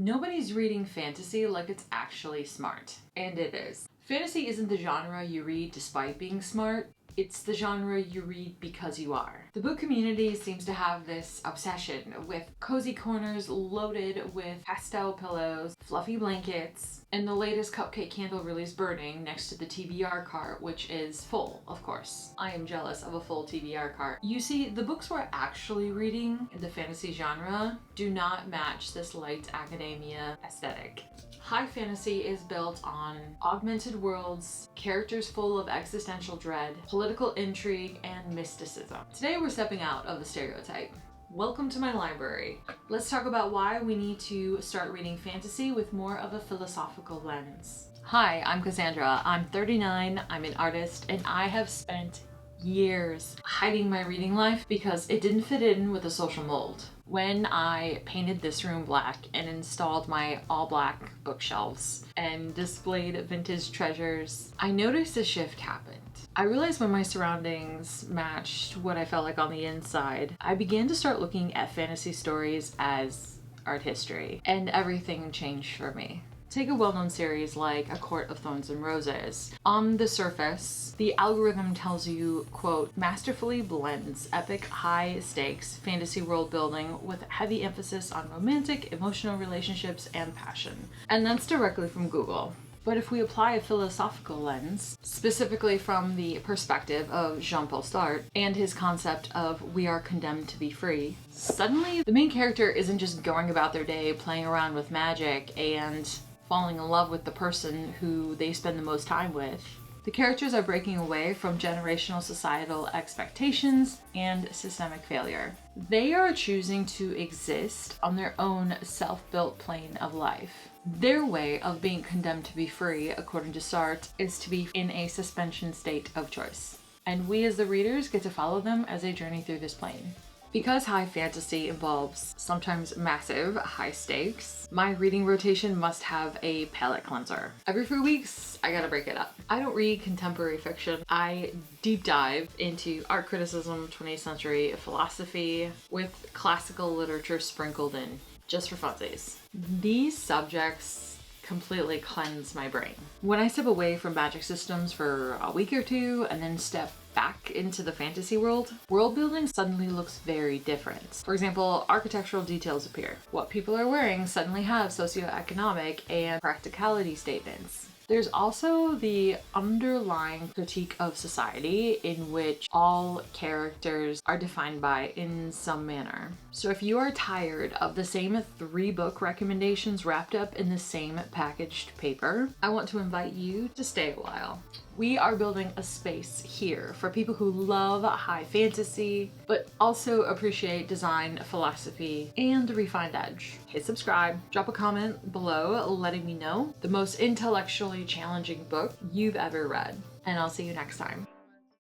Nobody's reading fantasy like it's actually smart. And it is. Fantasy isn't the genre you read despite being smart. It's the genre you read because you are. The book community seems to have this obsession with cozy corners loaded with pastel pillows, fluffy blankets, and the latest cupcake candle release burning next to the TBR cart, which is full, of course. I am jealous of a full TBR cart. You see, the books we're actually reading in the fantasy genre do not match this light academia aesthetic. High fantasy is built on augmented worlds, characters full of existential dread, political intrigue, and mysticism. Today we're stepping out of the stereotype. Welcome to my library. Let's talk about why we need to start reading fantasy with more of a philosophical lens. Hi, I'm Cassandra. I'm 39, I'm an artist, and I have spent years hiding my reading life because it didn't fit in with the social mold. When I painted this room black and installed my all black bookshelves and displayed vintage treasures, I noticed a shift happened. I realized when my surroundings matched what I felt like on the inside, I began to start looking at fantasy stories as art history, and everything changed for me. Take a well-known series like A Court of Thorns and Roses. On the surface, the algorithm tells you, quote, masterfully blends epic high-stakes fantasy world building with heavy emphasis on romantic, emotional relationships, and passion. And that's directly from Google. But if we apply a philosophical lens, specifically from the perspective of Jean-Paul Sartre and his concept of we are condemned to be free, suddenly the main character isn't just going about their day playing around with magic and falling in love with the person who they spend the most time with. The characters are breaking away from generational societal expectations and systemic failure. They are choosing to exist on their own self-built plane of life. Their way of being condemned to be free, according to Sartre, is to be in a suspension state of choice. And we as the readers get to follow them as they journey through this plane. Because high fantasy involves sometimes massive high stakes, my reading rotation must have a palate cleanser. Every few weeks, I gotta break it up. I don't read contemporary fiction. I deep dive into art criticism, 20th century philosophy, with classical literature sprinkled in, just for funsies. These subjects completely cleanse my brain. When I step away from magic systems for a week or two and then step back into the fantasy world building suddenly looks very different. For example, architectural details appear. What people are wearing suddenly have socioeconomic and practicality statements. There's also the underlying critique of society in which all characters are defined by in some manner. So if you are tired of the same 3 book recommendations wrapped up in the same packaged paper, I want to invite you to stay a while. We are building a space here for people who love high fantasy, but also appreciate design, philosophy, and the refined edge. Hit subscribe, drop a comment below letting me know the most intellectually challenging book you've ever read, and I'll see you next time.